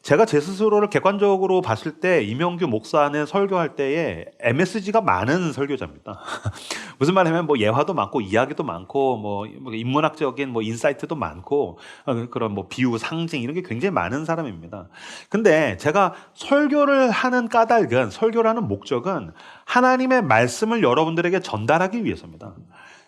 제가 제 스스로를 객관적으로 봤을 때 이명규 목사는 설교할 때에 MSG가 많은 설교자입니다. 무슨 말이냐면 뭐 예화도 많고 이야기도 많고 뭐 인문학적인 뭐 인사이트도 많고 그런 뭐 비유, 상징 이런 게 굉장히 많은 사람입니다. 근데 제가 설교를 하는 까닭은, 설교를 하는 목적은 하나님의 말씀을 여러분들에게 전달하기 위해서입니다.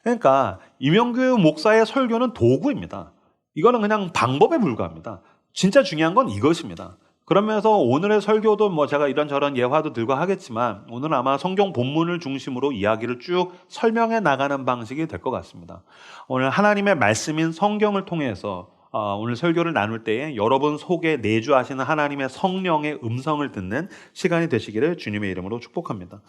그러니까 이명규 목사의 설교는 도구입니다. 이거는 그냥 방법에 불과합니다. 진짜 중요한 건 이것입니다. 그러면서 오늘의 설교도 뭐 제가 이런저런 예화도 들고 하겠지만 오늘은 아마 성경 본문을 중심으로 이야기를 쭉 설명해 나가는 방식이 될 것 같습니다. 오늘 하나님의 말씀인 성경을 통해서 오늘 설교를 나눌 때에 여러분 속에 내주하시는 하나님의 성령의 음성을 듣는 시간이 되시기를 주님의 이름으로 축복합니다.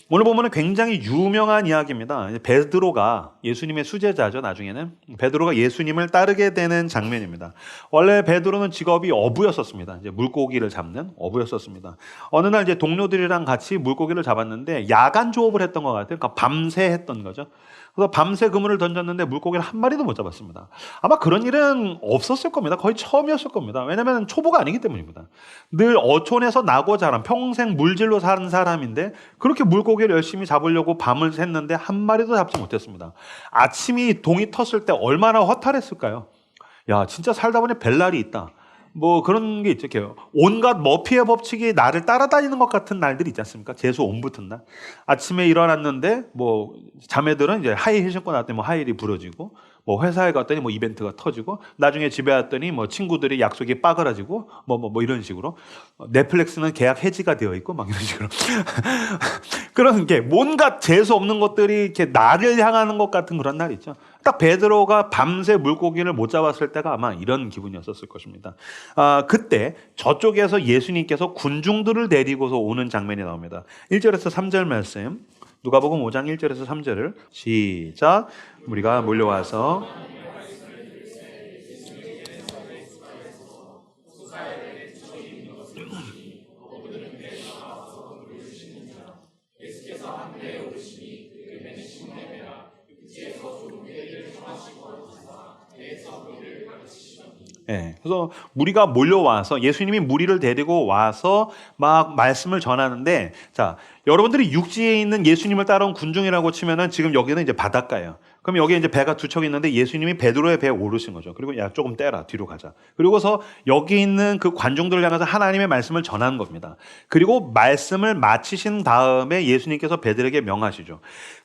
오늘 보면은 굉장히 유명한 이야기입니다. 베드로가 예수님의 수제자죠. 나중에는 베드로가 예수님을 따르게 되는 장면입니다. 원래 베드로는 직업이 어부였었습니다. 이제 물고기를 잡는 어부였었습니다. 어느 날 이제 동료들이랑 같이 물고기를 잡았는데 야간 조업을 했던 것 같아요. 그러니까 밤새 했던 거죠. 그래서 밤새 그물을 던졌는데 물고기를 한 마리도 못 잡았습니다. 아마 그런 일은 없었을 겁니다. 거의 처음이었을 겁니다. 왜냐하면 초보가 아니기 때문입니다. 늘 어촌에서 나고 자란, 평생 물질로 사는 사람인데 그렇게 물고기를 열심히 잡으려고 밤을 샜는데 한 마리도 잡지 못했습니다. 아침이 동이 텄을 때 얼마나 허탈했을까요? 야, 진짜 살다 보니 별날이 있다. 뭐 그런 게 있죠. 온갖 머피의 법칙이 나를 따라다니는 것 같은 날들이 있지 않습니까? 재수 온 붙은 날. 아침에 일어났는데 뭐 자매들은 이제 하이힐 신고 나왔더니 뭐 하이힐이 부러지고, 뭐 회사에 갔더니 뭐 이벤트가 터지고, 나중에 집에 왔더니 뭐 친구들이 약속이 빠그라지고 뭐 이런 식으로, 넷플릭스는 계약 해지가 되어 있고 막 이런 식으로 그런 게 뭔가 재수 없는 것들이 이렇게 나를 향하는 것 같은 그런 날 있죠. 딱 베드로가 밤새 물고기를 못 잡았을 때가 아마 이런 기분이었을 것입니다. 그때 저쪽에서 예수님께서 군중들을 데리고서 오는 장면이 나옵니다. 1절에서 3절 말씀, 누가복음 5장 1절에서 3절을 시작. 우리가 몰려와서 그래서 무리가 몰려와서 예수님이 무리를 데리고 와서 막 말씀을 전하는데, 자, 여러분들이 육지에 있는 예수님을 따라온 군중이라고 치면은 지금 여기는 이제 바닷가예요. 그럼 여기 이제 배가 두 척 있는데 예수님이 베드로의 배에 오르신 거죠. 그리고 야, 조금 떼라, 뒤로 가자. 그리고서 여기 있는 그 관중들을 향해서 하나님의 말씀을 전하는 겁니다. 그리고 말씀을 마치신 다음에 예수님께서 베드로에게 명하시죠.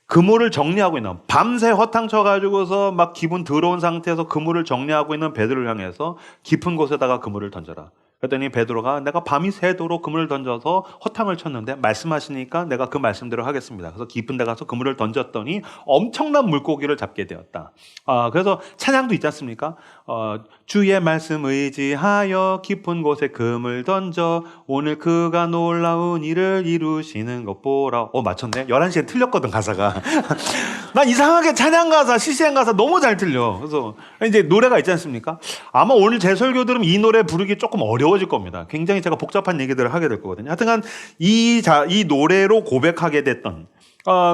그물을 정리하고 있는, 밤새 허탕쳐 가지고서 막 기분 더러운 상태에서 그물을 정리하고 있는 베드로를 향해서 깊은 곳에다가 그물을 던져라. 그랬더니 베드로가 내가 밤이 새도록 그물을 던져서 허탕을 쳤는데 말씀하시니까 내가 그 말씀대로 하겠습니다. 그래서 깊은 데 가서 그물을 던졌더니 엄청난 물고기를 잡게 되었다. 그래서 찬양도 있지 않습니까? 주의 말씀 의지하여 깊은 곳에 그물 던져 오늘 그가 놀라운 일을 이루시는 것 보라. 맞췄네. 11시에 틀렸거든, 가사가. 난 이상하게 찬양 가사, CCM 가사 너무 잘 틀려. 그래서 이제 노래가 있지 않습니까? 아마 오늘 제 설교 들으면 이 노래 부르기 조금 어려워질 겁니다. 굉장히 제가 복잡한 얘기들을 하게 될 거거든요. 하여튼간 이 노래로 고백하게 됐던,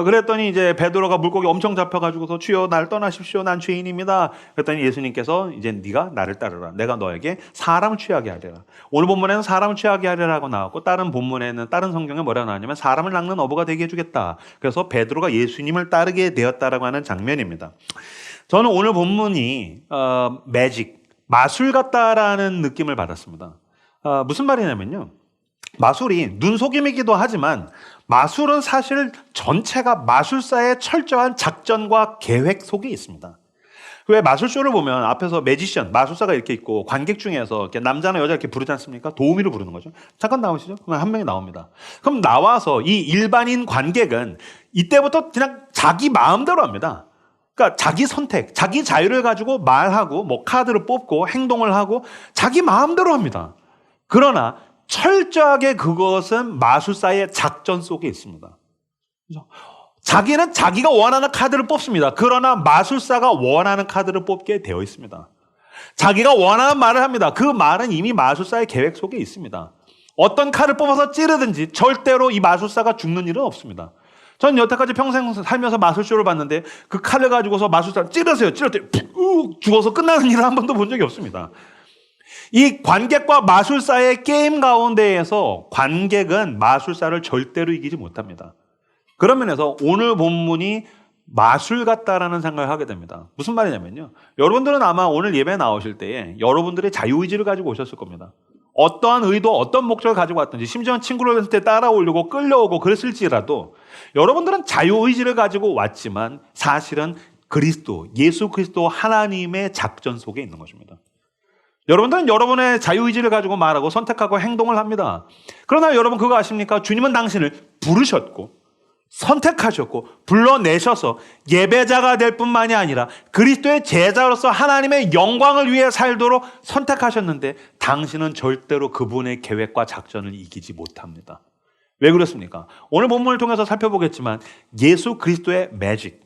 그랬더니 이제 베드로가 물고기 엄청 잡혀가지고서 주여 날 떠나십시오, 난 죄인입니다. 그랬더니 예수님께서 이제 네가 나를 따르라. 내가 너에게 사람 취하게 하리라. 오늘 본문에는 사람 취하게 하리라고 나왔고, 다른 본문에는, 다른 성경에 뭐라고 나왔냐면 사람을 낚는 어부가 되게 해주겠다. 그래서 베드로가 예수님을 따르게 되었다라고 하는 장면입니다. 저는 오늘 본문이 매직, 마술 같다라는 느낌을 받았습니다. 무슨 말이냐면요, 마술이 눈속임이기도 하지만 마술은 사실 전체가 마술사의 철저한 작전과 계획 속에 있습니다. 왜 마술쇼를 보면 앞에서 매지션, 마술사가 이렇게 있고 관객 중에서 이렇게 남자나 여자 이렇게 부르지 않습니까? 도우미로 부르는 거죠. 잠깐 나오시죠? 그러면 한 명이 나옵니다. 그럼 나와서 이 일반인 관객은 이때부터 그냥 자기 마음대로 합니다. 그러니까 자기 선택, 자기 자유를 가지고 말하고 뭐 카드를 뽑고 행동을 하고 자기 마음대로 합니다. 그러나 철저하게 그것은 마술사의 작전 속에 있습니다. 그렇죠? 자기는 자기가 원하는 카드를 뽑습니다. 그러나 마술사가 원하는 카드를 뽑게 되어 있습니다. 자기가 원하는 말을 합니다. 그 말은 이미 마술사의 계획 속에 있습니다. 어떤 칼을 뽑아서 찌르든지 절대로 이 마술사가 죽는 일은 없습니다. 전 여태까지 평생 살면서 마술쇼를 봤는데 그 칼을 가지고서 마술사를 찌르세요. 찌르더니 죽어서 끝나는 일을 한 번도 본 적이 없습니다. 이 관객과 마술사의 게임 가운데에서 관객은 마술사를 절대로 이기지 못합니다. 그런 면에서 오늘 본문이 마술 같다라는 생각을 하게 됩니다. 무슨 말이냐면요. 여러분들은 아마 오늘 예배 나오실 때에 여러분들의 자유의지를 가지고 오셨을 겁니다. 어떠한 의도, 어떤 목적을 가지고 왔든지 심지어 친구를 봤을 때 따라오려고 끌려오고 그랬을지라도 여러분들은 자유의지를 가지고 왔지만 사실은 그리스도, 예수 그리스도 하나님의 작전 속에 있는 것입니다. 여러분들은 여러분의 자유의지를 가지고 말하고 선택하고 행동을 합니다. 그러나 여러분 그거 아십니까? 주님은 당신을 부르셨고 선택하셨고 불러내셔서 예배자가 될 뿐만이 아니라 그리스도의 제자로서 하나님의 영광을 위해 살도록 선택하셨는데 당신은 절대로 그분의 계획과 작전을 이기지 못합니다. 왜 그렇습니까? 오늘 본문을 통해서 살펴보겠지만 예수 그리스도의 매직,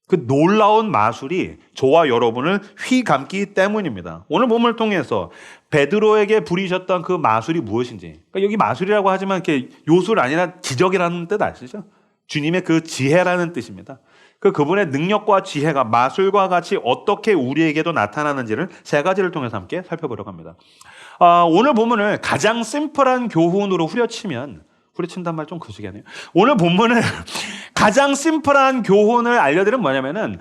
그 놀라운 마술이 저와 여러분을 휘감기 때문입니다. 오늘 본문을 통해서 베드로에게 부리셨던 그 마술이 무엇인지, 그러니까 여기 마술이라고 하지만 이렇게 요술 아니라 기적이라는 뜻 아시죠? 주님의 그 지혜라는 뜻입니다. 그분의 능력과 지혜가 마술과 같이 어떻게 우리에게도 나타나는지를 세 가지를 통해서 함께 살펴보려고 합니다. 오늘 본문을 가장 심플한 교훈으로 후려친단 말 좀 거시기 하네요. 오늘 본문을 가장 심플한 교훈을 알려드리면 뭐냐면은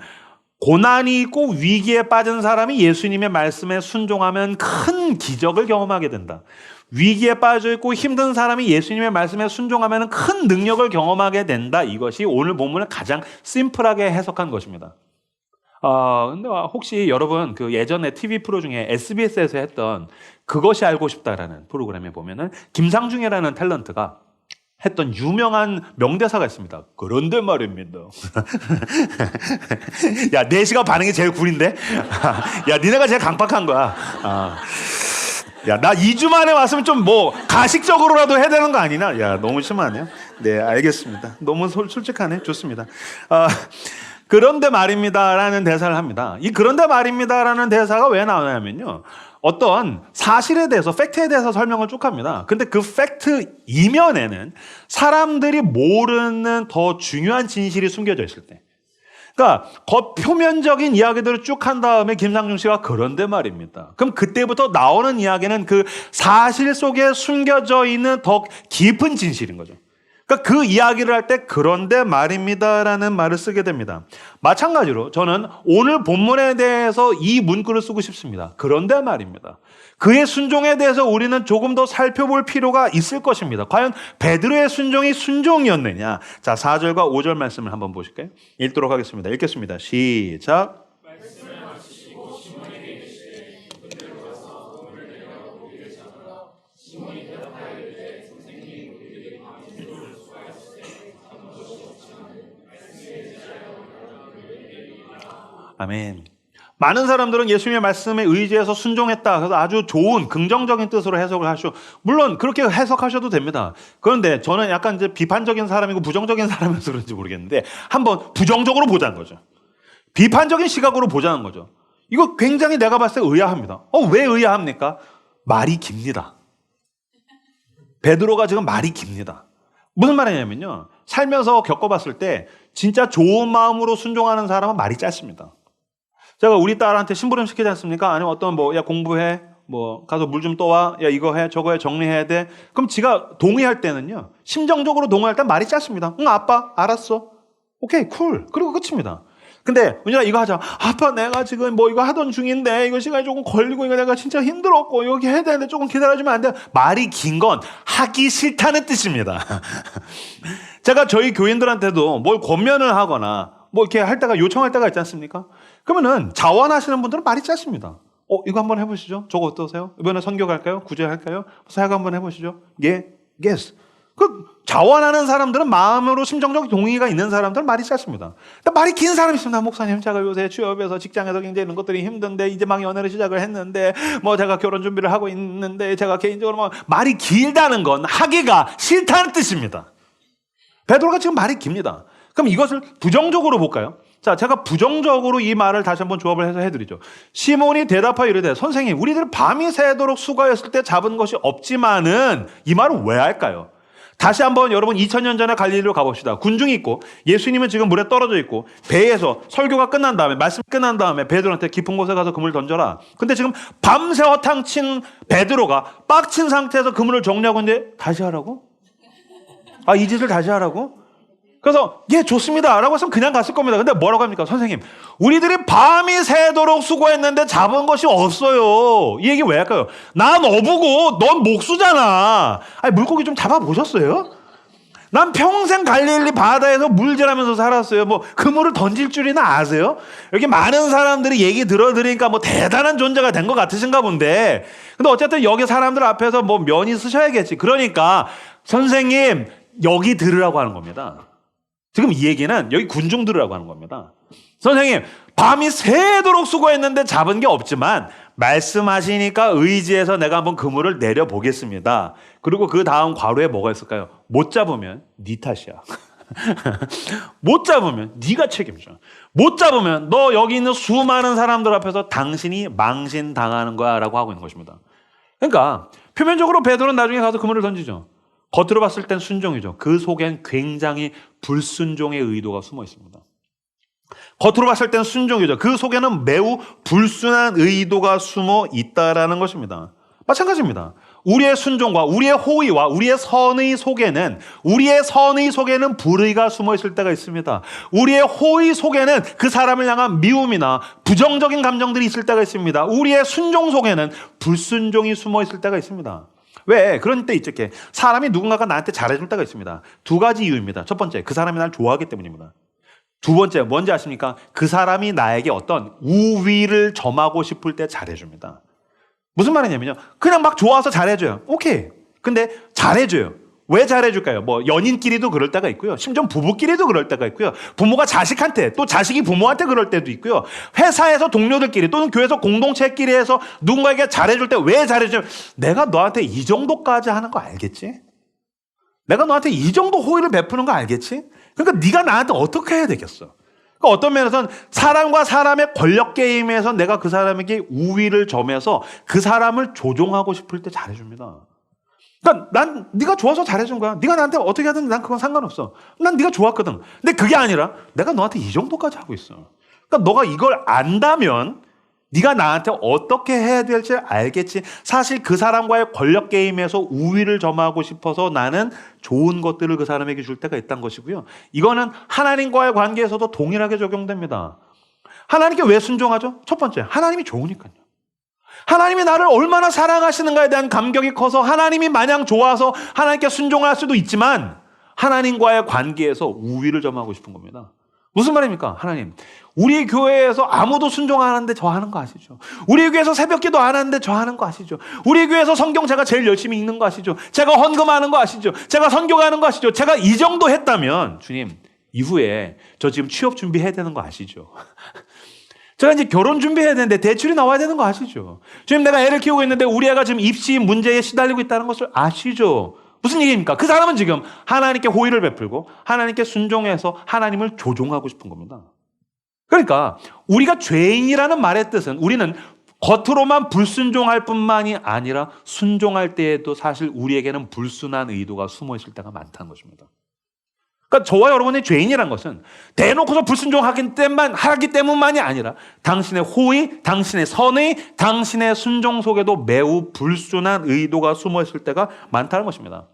고난이 있고 위기에 빠진 사람이 예수님의 말씀에 순종하면 큰 기적을 경험하게 된다. 위기에 빠져 있고 힘든 사람이 예수님의 말씀에 순종하면 큰 능력을 경험하게 된다. 이것이 오늘 본문을 가장 심플하게 해석한 것입니다. 근데 혹시 여러분 그 예전에 TV 프로 중에 SBS에서 했던 그것이 알고 싶다라는 프로그램에 보면은 김상중이라는 탤런트가 했던 유명한 명대사가 있습니다. 그런데 말입니다. 야, 내시가 반응이 제일 구린데? 야, 니네가 제일 강박한 거야. 야, 나 2주 만에 왔으면 좀 뭐 가식적으로라도 해야 되는 거 아니나? 야, 너무 심하네요. 네, 알겠습니다. 너무 솔직하네. 좋습니다. 그런데 말입니다라는 대사를 합니다. 이 그런데 말입니다라는 대사가 왜 나오냐면요. 어떤 사실에 대해서, 팩트에 대해서 설명을 쭉 합니다. 근데 그 팩트 이면에는 사람들이 모르는 더 중요한 진실이 숨겨져 있을 때. 그러니까 겉표면적인 이야기들을 쭉 한 다음에 김상중 씨가 그런데 말입니다. 그럼 그때부터 나오는 이야기는 그 사실 속에 숨겨져 있는 더 깊은 진실인 거죠. 그러니까 그 이야기를 할 때 그런데 말입니다라는 말을 쓰게 됩니다. 마찬가지로 저는 오늘 본문에 대해서 이 문구를 쓰고 싶습니다. 그런데 말입니다. 그의 순종에 대해서 우리는 조금 더 살펴볼 필요가 있을 것입니다. 과연 베드로의 순종이 순종이었느냐? 자, 4절과 5절 말씀을 한번 보실까요? 읽도록 하겠습니다. 읽겠습니다. 시작. 아멘. 많은 사람들은 예수님의 말씀에 의지해서 순종했다. 그래서 아주 좋은 긍정적인 뜻으로 해석을 하시오. 물론 그렇게 해석하셔도 됩니다. 그런데 저는 약간 이제 비판적인 사람이고 부정적인 사람이어서 그런지 모르겠는데 한번 부정적으로 보자는 거죠. 비판적인 시각으로 보자는 거죠. 이거 굉장히 내가 봤을 때 의아합니다. 왜 의아합니까? 말이 깁니다. 베드로가 지금 말이 깁니다. 무슨 말이냐면요. 살면서 겪어봤을 때 진짜 좋은 마음으로 순종하는 사람은 말이 짧습니다. 제가 우리 딸한테 심부름 시키지 않습니까? 아니면 어떤 야, 공부해. 가서 물 좀 떠와. 야, 이거 해. 저거 해. 정리해야 돼. 그럼 지가 동의할 때는요. 심정적으로 동의할 때 말이 짧습니다. 응, 아빠. 알았어. 오케이, 쿨. 그리고 끝입니다. 근데, 은진아, 이거 하자. 아빠, 내가 지금 이거 하던 중인데, 이거 시간이 조금 걸리고, 이거 내가 진짜 힘들었고, 여기 해야 되는데 조금 기다려주면 안 돼. 말이 긴 건 하기 싫다는 뜻입니다. 제가 저희 교인들한테도 뭘 권면을 하거나, 이렇게 할 때가, 요청할 때가 있지 않습니까? 그러면은 자원하시는 분들은 말이 짧습니다. 이거 한번 해보시죠. 저거 어떠세요? 이번에 선교 갈까요? 구제 할까요? 사역 한번 해보시죠. 예, yes. 자원하는 사람들은 마음으로 심정적 동의가 있는 사람들은 말이 짧습니다. 말이 긴 사람이 있습니다. 목사님, 제가 요새 취업해서 직장에서 굉장히 이런 것들이 힘든데 이제 막 연애를 시작을 했는데 제가 결혼 준비를 하고 있는데 제가 개인적으로 말이 길다는 건 하기가 싫다는 뜻입니다. 베드로가 지금 말이 깁니다. 그럼 이것을 부정적으로 볼까요? 자, 제가 부정적으로 이 말을 다시 한번 조합을 해서 해드리죠. 시몬이 대답하여 이르되 선생님, 우리들 밤이 새도록 수고했을 때 잡은 것이 없지만은 이 말은 왜 할까요? 다시 한번 여러분 2000년 전에 갈릴리로 가봅시다. 군중이 있고 예수님은 지금 물에 떨어져 있고 배에서 설교가 끝난 다음에 말씀 끝난 다음에 베드로한테 깊은 곳에 가서 그물을 던져라. 근데 지금 밤새 허탕친 베드로가 빡친 상태에서 그물을 정리하고 있는데 다시 하라고? 아, 이 짓을 다시 하라고? 그래서 예, 좋습니다 라고 했으면 그냥 갔을 겁니다. 근데 뭐라고 합니까? 선생님, 우리들이 밤이 새도록 수고했는데 잡은 것이 없어요. 이 얘기 왜 할까요? 난 어부고 넌 목수잖아. 아니, 물고기 좀 잡아보셨어요? 난 평생 갈릴리 바다에서 물질하면서 살았어요. 뭐 그물을 던질 줄이나 아세요? 여기 많은 사람들이 얘기 들어드리니까 뭐 대단한 존재가 된 것 같으신가 본데, 근데 어쨌든 여기 사람들 앞에서 뭐 면이 쓰셔야겠지. 그러니까 선생님 여기 들으라고 하는 겁니다. 지금 이 얘기는 여기 군중 들으라고 하는 겁니다. 선생님, 밤이 새도록 수고했는데 잡은 게 없지만 말씀하시니까 의지해서 내가 한번 그물을 내려보겠습니다. 그리고 그 다음 괄호에 뭐가 있을까요? 못 잡으면 네 탓이야. 못 잡으면 네가 책임져. 못 잡으면 너 여기 있는 수많은 사람들 앞에서 당신이 망신당하는 거야 라고 하고 있는 것입니다. 그러니까 표면적으로 베드로는 나중에 가서 그물을 던지죠. 겉으로 봤을 땐 순종이죠. 그 속엔 굉장히 불순종의 의도가 숨어 있습니다. 겉으로 봤을 땐 순종이죠. 그 속에는 매우 불순한 의도가 숨어 있다라는 것입니다. 마찬가지입니다. 우리의 순종과 우리의 호의와 우리의 선의 속에는 불의가 숨어 있을 때가 있습니다. 우리의 호의 속에는 그 사람을 향한 미움이나 부정적인 감정들이 있을 때가 있습니다. 우리의 순종 속에는 불순종이 숨어 있을 때가 있습니다. 왜? 그런 때 있죠. 사람이 누군가가 나한테 잘해줄 때가 있습니다. 두 가지 이유입니다. 첫 번째, 그 사람이 날 좋아하기 때문입니다. 두 번째, 뭔지 아십니까? 그 사람이 나에게 어떤 우위를 점하고 싶을 때 잘해줍니다. 무슨 말이냐면요, 그냥 막 좋아서 잘해줘요. 오케이. 근데 잘해줘요. 왜 잘해줄까요? 뭐 연인끼리도 그럴 때가 있고요. 심지어 부부끼리도 그럴 때가 있고요. 부모가 자식한테, 또 자식이 부모한테 그럴 때도 있고요. 회사에서 동료들끼리 또는 교회에서 공동체끼리 해서 누군가에게 잘해줄 때 왜 잘해주냐면, 내가 너한테 이 정도까지 하는 거 알겠지? 내가 너한테 이 정도 호의를 베푸는 거 알겠지? 그러니까 네가 나한테 어떻게 해야 되겠어? 그러니까 어떤 면에서는 사람과 사람의 권력 게임에서 내가 그 사람에게 우위를 점해서 그 사람을 조종하고 싶을 때 잘해줍니다. 그러니까 난 네가 좋아서 잘해준 거야. 네가 나한테 어떻게 하든 난 그건 상관없어. 난 네가 좋았거든. 근데 그게 아니라 내가 너한테 이 정도까지 하고 있어. 그러니까 너가 이걸 안다면 네가 나한테 어떻게 해야 될지 알겠지. 사실 그 사람과의 권력 게임에서 우위를 점하고 싶어서 나는 좋은 것들을 그 사람에게 줄 때가 있다는 것이고요. 이거는 하나님과의 관계에서도 동일하게 적용됩니다. 하나님께 왜 순종하죠? 첫 번째, 하나님이 좋으니까요. 하나님이 나를 얼마나 사랑하시는가에 대한 감격이 커서 하나님이 마냥 좋아서 하나님께 순종할 수도 있지만 하나님과의 관계에서 우위를 점하고 싶은 겁니다. 무슨 말입니까? 하나님, 우리 교회에서 아무도 순종 안 하는데 저 하는 거 아시죠? 우리 교회에서 새벽기도 안 하는데 저 하는 거 아시죠? 우리 교회에서 성경 제가 제일 열심히 읽는 거 아시죠? 제가 헌금하는 거 아시죠? 제가 선교가는 거 아시죠? 제가 이 정도 했다면 주님, 이후에 저 지금 취업 준비해야 되는 거 아시죠? 제가 이제 결혼 준비해야 되는데 대출이 나와야 되는 거 아시죠? 주님, 내가 애를 키우고 있는데 우리 애가 지금 입시 문제에 시달리고 있다는 것을 아시죠? 무슨 얘기입니까? 그 사람은 지금 하나님께 호의를 베풀고 하나님께 순종해서 하나님을 조종하고 싶은 겁니다. 그러니까 우리가 죄인이라는 말의 뜻은 우리는 겉으로만 불순종할 뿐만이 아니라 순종할 때에도 사실 우리에게는 불순한 의도가 숨어 있을 때가 많다는 것입니다. 그러니까 저와 여러분의 죄인이란 것은 대놓고서 불순종하기 때문만이 아니라 당신의 호의, 당신의 선의, 당신의 순종 속에도 매우 불순한 의도가 숨어 있을 때가 많다는 것입니다.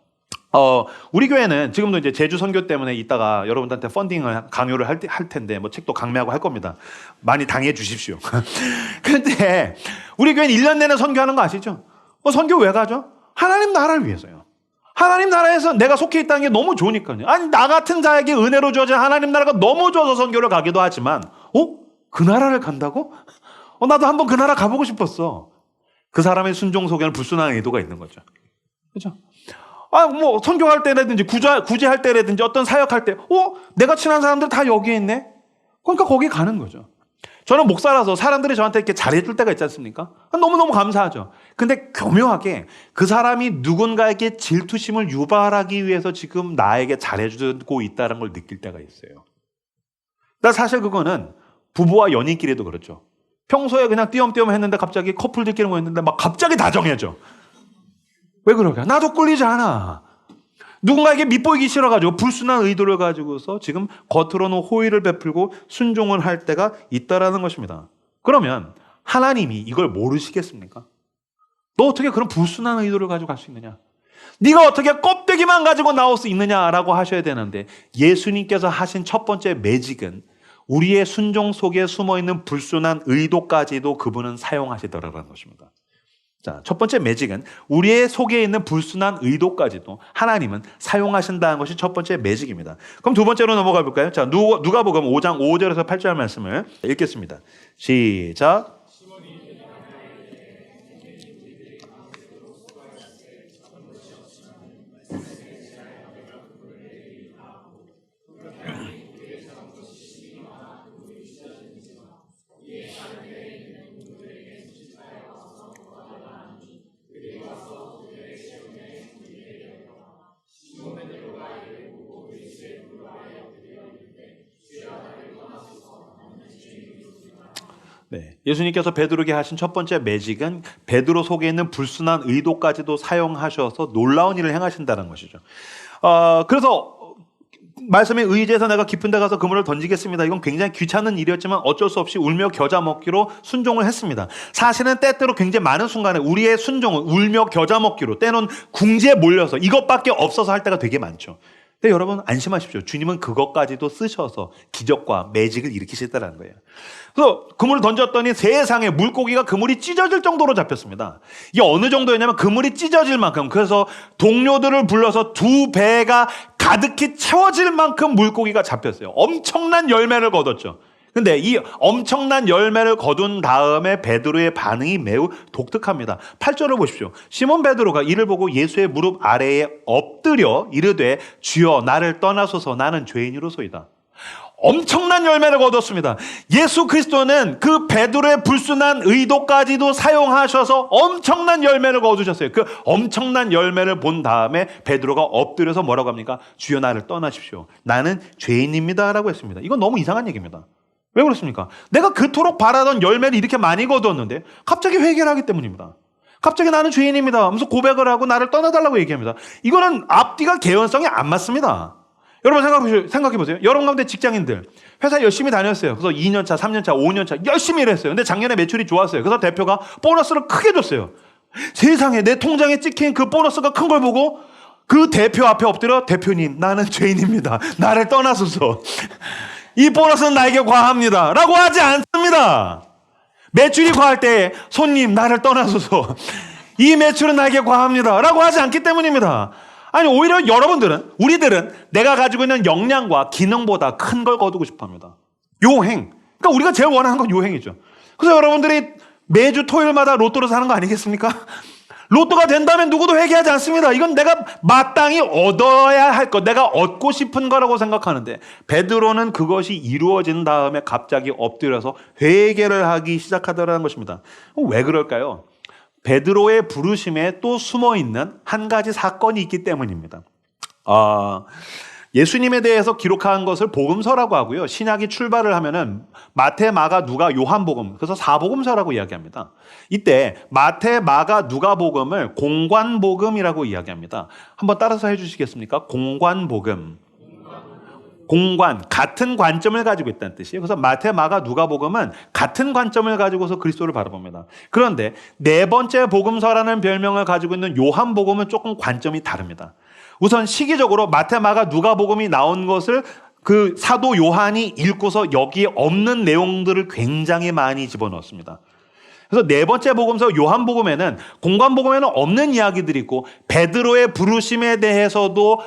우리 교회는 지금도 이제 제주 선교 때문에 이따가 여러분들한테 펀딩을 강요를 할 텐데 뭐 책도 강매하고 할 겁니다. 많이 당해 주십시오. 그런데 우리 교회는 1년 내내 선교하는 거 아시죠? 선교 왜 가죠? 하나님 나라를 위해서요. 하나님 나라에서 내가 속해 있다는 게 너무 좋으니까요. 아니, 나 같은 자에게 은혜로 주어진 하나님 나라가 너무 좋아서 선교를 가기도 하지만 그 나라를 간다고? 나도 한번 그 나라 가보고 싶었어. 그 사람의 순종 속에는 불순한 의도가 있는 거죠. 그렇죠? 뭐 선교할 때라든지 구제할 때라든지 어떤 사역할 때 내가 친한 사람들 다 여기에 있네? 그러니까 거기 가는 거죠. 저는 목사라서 사람들이 저한테 이렇게 잘해줄 때가 있지 않습니까? 너무너무 감사하죠. 근데 교묘하게 그 사람이 누군가에게 질투심을 유발하기 위해서 지금 나에게 잘해주고 있다는 걸 느낄 때가 있어요. 사실 그거는 부부와 연인끼리도 그렇죠. 평소에 그냥 띄엄띄엄 했는데 갑자기 커플들끼리 뭐 했는데 막 갑자기 다정해져. 왜 그럴까요? 나도 꿀리지 않아. 누군가에게 밉보이기 싫어가지고 불순한 의도를 가지고서 지금 겉으로는 호의를 베풀고 순종을 할 때가 있다라는 것입니다. 그러면 하나님이 이걸 모르시겠습니까? 너 어떻게 그런 불순한 의도를 가지고 갈 수 있느냐? 네가 어떻게 껍데기만 가지고 나올 수 있느냐라고 하셔야 되는데, 예수님께서 하신 첫 번째 매직은 우리의 순종 속에 숨어있는 불순한 의도까지도 그분은 사용하시더라라는 것입니다. 자, 첫 번째 매직은 우리의 속에 있는 불순한 의도까지도 하나님은 사용하신다는 것이 첫 번째 매직입니다. 그럼 두 번째로 넘어가 볼까요? 자, 누가복음 5장 5절에서 8절 말씀을 읽겠습니다. 시작. 네, 예수님께서 베드로에게 하신 첫 번째 매직은 베드로 속에 있는 불순한 의도까지도 사용하셔서 놀라운 일을 행하신다는 것이죠. 그래서 말씀에 의지해서 내가 깊은 데 가서 그물을 던지겠습니다. 이건 굉장히 귀찮은 일이었지만 어쩔 수 없이 울며 겨자 먹기로 순종을 했습니다. 사실은 때때로 굉장히 많은 순간에 우리의 순종은 울며 겨자 먹기로, 때로는 궁지에 몰려서 이것밖에 없어서 할 때가 되게 많죠. 근데 여러분 안심하십시오. 주님은 그것까지도 쓰셔서 기적과 매직을 일으키시다는 거예요. 그래서 그물을 던졌더니 세상에 물고기가 그물이 찢어질 정도로 잡혔습니다. 이게 어느 정도였냐면 그물이 찢어질 만큼, 그래서 동료들을 불러서 두 배가 가득히 채워질 만큼 물고기가 잡혔어요. 엄청난 열매를 거뒀죠. 근데 이 엄청난 열매를 거둔 다음에 베드로의 반응이 매우 독특합니다. 8절을 보십시오. 시몬 베드로가 이를 보고 예수의 무릎 아래에 엎드려 이르되 주여 나를 떠나소서 나는 죄인이로소이다. 엄청난 열매를 거뒀습니다. 예수 그리스도는 그 베드로의 불순한 의도까지도 사용하셔서 엄청난 열매를 거두셨어요. 그 엄청난 열매를 본 다음에 베드로가 엎드려서 뭐라고 합니까? 주여 나를 떠나십시오. 나는 죄인입니다 라고 했습니다. 이건 너무 이상한 얘기입니다. 왜 그렇습니까? 내가 그토록 바라던 열매를 이렇게 많이 거두었는데 갑자기 회개를 하기 때문입니다. 갑자기 나는 죄인입니다 하면서 고백을 하고 나를 떠나달라고 얘기합니다. 이거는 앞뒤가 개연성이 안 맞습니다. 여러분 생각해보세요. 여러분 가운데 직장인들 회사 열심히 다녔어요. 그래서 2년차, 3년차, 5년차 열심히 일했어요. 근데 작년에 매출이 좋았어요. 그래서 대표가 보너스를 크게 줬어요. 세상에 내 통장에 찍힌 그 보너스가 큰 걸 보고 그 대표 앞에 엎드려 대표님 나는 죄인입니다. 나를 떠나소서. 이 보너스는 나에게 과합니다 라고 하지 않습니다. 매출이 과할 때 손님 나를 떠나소서. 이 매출은 나에게 과합니다 라고 하지 않기 때문입니다. 아니 오히려 우리들은 내가 가지고 있는 역량과 기능보다 큰 걸 거두고 싶어 합니다. 요행. 그러니까 우리가 제일 원하는 건 요행이죠. 그래서 여러분들이 매주 토요일마다 로또를 사는 거 아니겠습니까? 로또가 된다면 누구도 회개하지 않습니다. 이건 내가 마땅히 얻어야 할 것, 내가 얻고 싶은 거라고 생각하는데 베드로는 그것이 이루어진 다음에 갑자기 엎드려서 회개를 하기 시작하더라는 것입니다. 왜 그럴까요? 베드로의 부르심에 또 숨어있는 한 가지 사건이 있기 때문입니다. 예수님에 대해서 기록한 것을 복음서라고 하고요. 신약이 출발을 하면은 마태, 마가, 누가, 요한복음, 그래서 사복음서라고 이야기합니다. 이때 마태, 마가, 누가복음을 공관복음이라고 이야기합니다. 한번 따라서 해주시겠습니까? 공관복음. 공관, 같은 관점을 가지고 있다는 뜻이에요. 그래서 마태, 마가, 누가복음은 같은 관점을 가지고서 그리스도를 바라봅니다. 그런데 네 번째 복음서라는 별명을 가지고 있는 요한복음은 조금 관점이 다릅니다. 우선 시기적으로 마태, 마가, 누가복음이 나온 것을 그 사도 요한이 읽고서 여기에 없는 내용들을 굉장히 많이 집어넣었습니다. 그래서 네 번째 복음서 요한복음에는 공관복음에는 없는 이야기들이 있고 베드로의 부르심에 대해서도